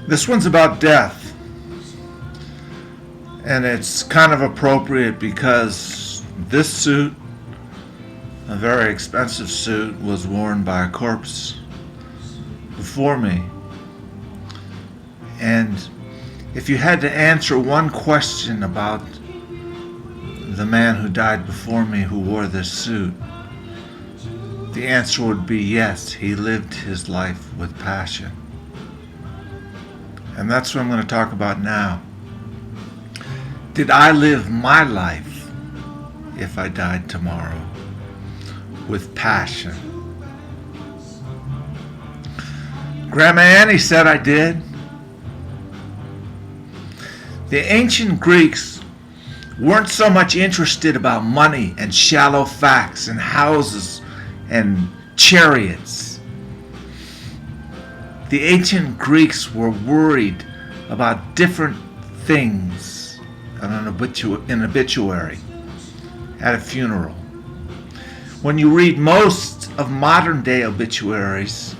This one's about death. And it's kind of appropriate because this suit, a very expensive suit, was worn by a corpse before me. And if you had to answer one question about the man who died before me who wore this suit, the answer would be yes, he lived his life with passion. And that's what I'm going to talk about now. Did I live my life, if I died tomorrow, with passion? Grandma Annie said I did. The ancient Greeks weren't so much interested about money and shallow facts and houses and chariots. The ancient Greeks were worried about different things in an obituary at a funeral. When you read most of modern day obituaries,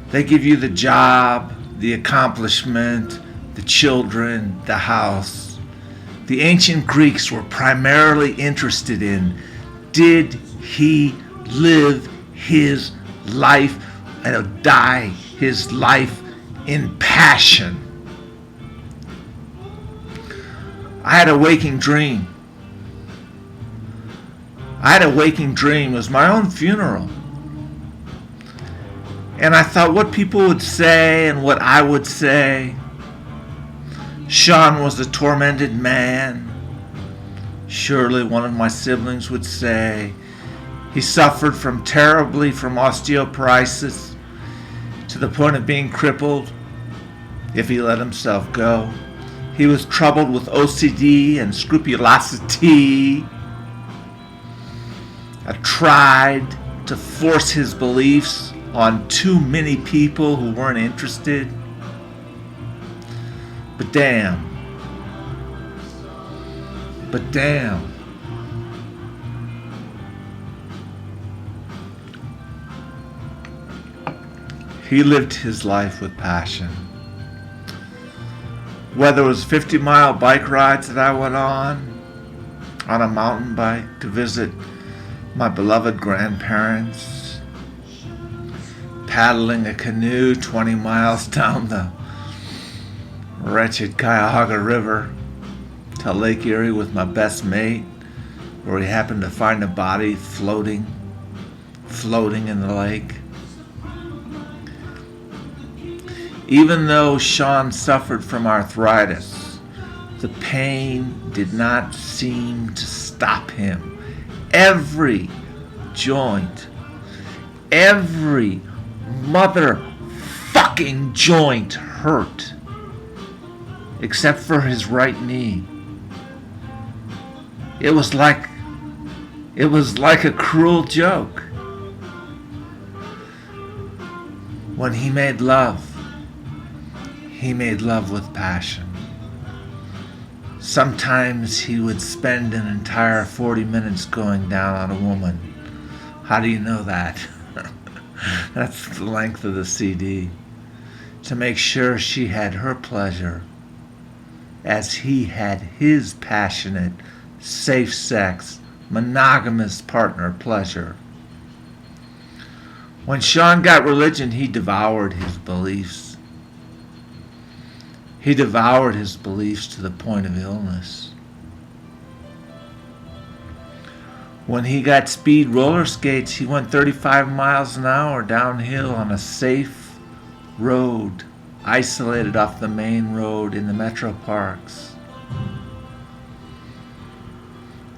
they give you the job, the accomplishment, the children, the house. The ancient Greeks were primarily interested in, did he live his life and die his life in passion? I had a waking dream. It was my own funeral. And I thought what people would say and what I would say. Sean was a tormented man. Surely one of my siblings would say he suffered terribly from osteoporosis to the point of being crippled if he let himself go. He was troubled with OCD and scrupulosity. I tried to force his beliefs on too many people who weren't interested. But damn. He lived his life with passion. Whether it was 50-mile bike rides that I went on a mountain bike to visit my beloved grandparents, paddling a canoe 20 miles down the wretched Cuyahoga River to Lake Erie with my best mate, where we happened to find a body floating in the lake. Even though Sean suffered from arthritis, the pain did not seem to stop him. Every joint, every motherfucking joint hurt, except for his right knee. It was like a cruel joke. When he made love with passion. Sometimes he would spend an entire 40 minutes going down on a woman. How do you know that? That's the length of the CD. To make sure she had her pleasure as he had his passionate, safe sex, monogamous partner pleasure. When Sean got religion, he devoured his beliefs. He devoured his beliefs to the point of illness. When he got speed roller skates, he went 35 miles an hour downhill on a safe road, isolated off the main road in the metro parks.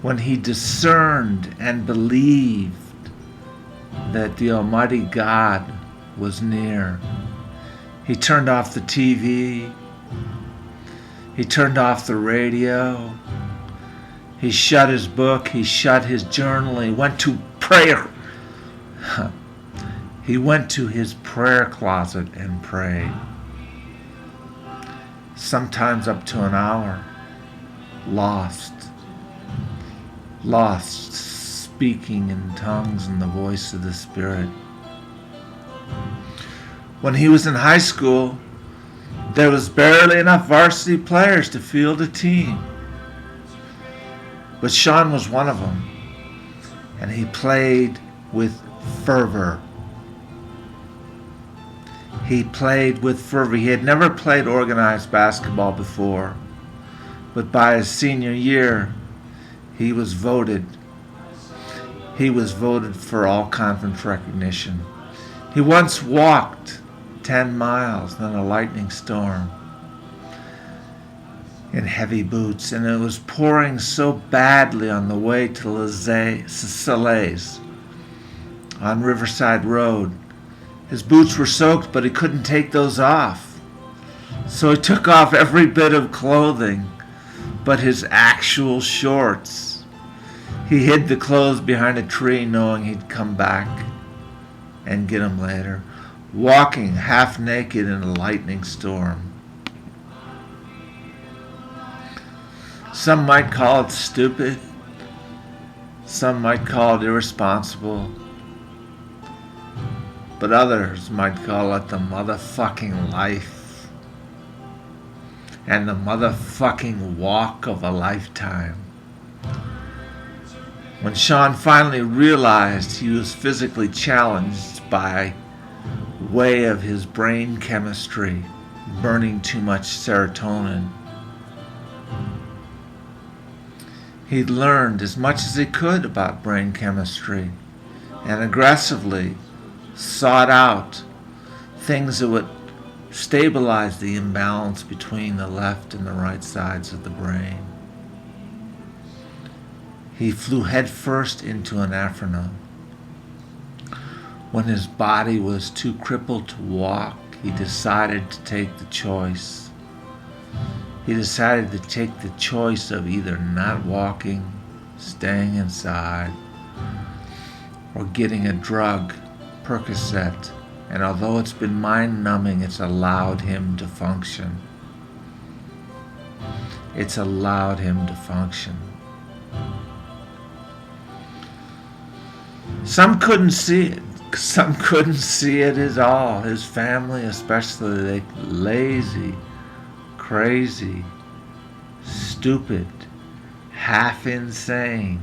When he discerned and believed that the Almighty God was near, he turned off the TV. He turned off the radio. He shut his book. He shut his journal. He went to prayer. He went to his prayer closet and prayed. Sometimes up to an hour. Lost, speaking in tongues and the voice of the Spirit. When he was in high school, There was barely enough varsity players to field a team. But Sean was one of them, and he played with fervor. He played with fervor. He had never played organized basketball before, but by his senior year, he was voted for all-conference recognition. He once walked 10 miles in a lightning storm in heavy boots, and it was pouring so badly on the way to Salais on Riverside Road. His boots were soaked, but he couldn't take those off. So he took off every bit of clothing but his actual shorts. He hid the clothes behind a tree, knowing he'd come back and get them later, walking half naked in a lightning storm. Some might call it stupid. Some might call it irresponsible. But others might call it the motherfucking life and the motherfucking walk of a lifetime. When Sean finally realized he was physically challenged by way of his brain chemistry burning too much serotonin, he learned as much as he could about brain chemistry and aggressively sought out things that would stabilize the imbalance between the left and the right sides of the brain. He flew headfirst into an inferno. When his body was too crippled to walk, he decided to take the choice. He decided to take the choice of either not walking, staying inside, or getting a drug, Percocet, and although it's been mind-numbing, it's allowed him to function. It's allowed him to function. Some couldn't see it. Some couldn't see it at all. His family especially, they lazy, crazy, stupid, half insane,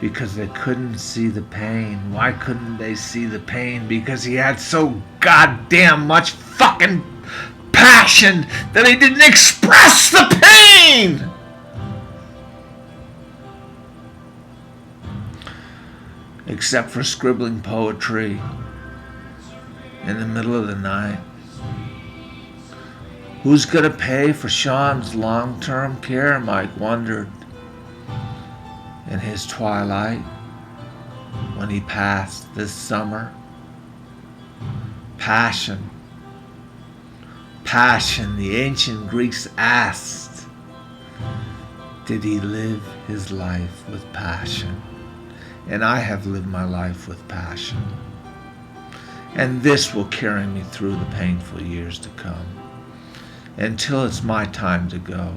because they couldn't see the pain. Why couldn't they see the pain? Because he had so goddamn much fucking passion that he didn't express the pain! Except for scribbling poetry in the middle of the night. Who's gonna pay for Sean's long-term care, Mike wondered in his twilight when he passed this summer. Passion. Passion, the ancient Greeks asked, did he live his life with passion? And I have lived my life with passion. And this will carry me through the painful years to come, until it's my time to go.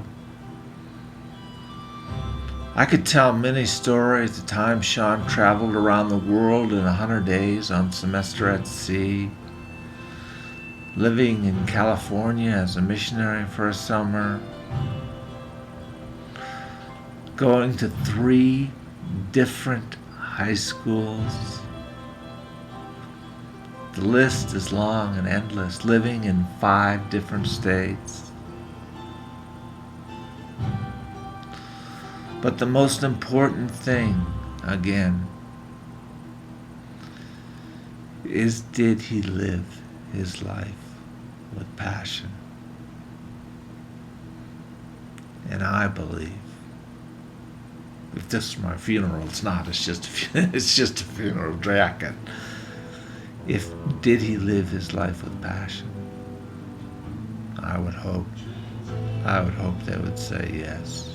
I could tell many stories the time Sean traveled around the world in 100 days on semester at sea, living in California as a missionary for a summer, going to 3 different high schools. The list is long and endless, living in 5 different states. But the most important thing, again, is did he live his life with passion? And I believe, if this is my funeral, it's not, it's just a funeral jacket. Did he live his life with passion? I would hope they would say yes.